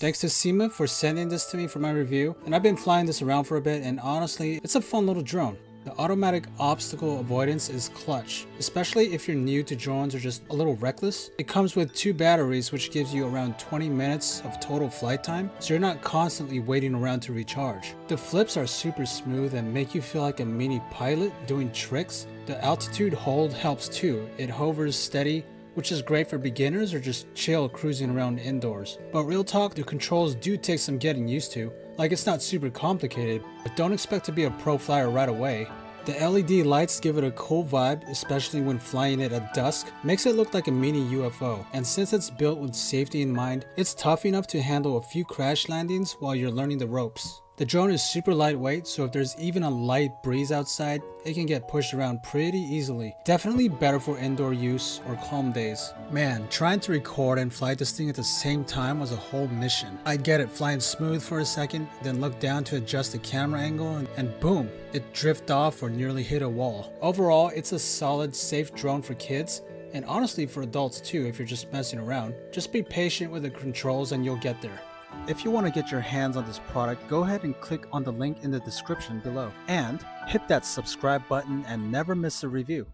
Thanks to Syma for sending this to me for my review, and I've been flying this around for a bit, and honestly, it's a fun little drone. The automatic obstacle avoidance is clutch, especially if you're new to drones or just a little reckless. It comes with 2 batteries, which gives you around 20 minutes of total flight time, so you're not constantly waiting around to recharge. The flips are super smooth and make you feel like a mini pilot doing tricks. The altitude hold helps too. It hovers steady, which is great for beginners or just chill cruising around indoors. But real talk, the controls do take some getting used to. Like, it's not super complicated, but don't expect to be a pro flyer right away. The LED lights give it a cool vibe, especially when flying it at dusk. Makes it look like a mini UFO, and since it's built with safety in mind, it's tough enough to handle a few crash landings while you're learning the ropes. The drone is super lightweight, so if there's even a light breeze outside, it can get pushed around pretty easily. Definitely better for indoor use or calm days. Man, trying to record and fly this thing at the same time was a whole mission. I get it flying smooth for a second, then look down to adjust the camera angle, and boom, it drifted off or nearly hit a wall. Overall, it's a solid, safe drone for kids, and honestly for adults too if you're just messing around. Just be patient with the controls and you'll get there. If you want to get your hands on this product, go ahead and click on the link in the description below. And hit that subscribe button and never miss a review.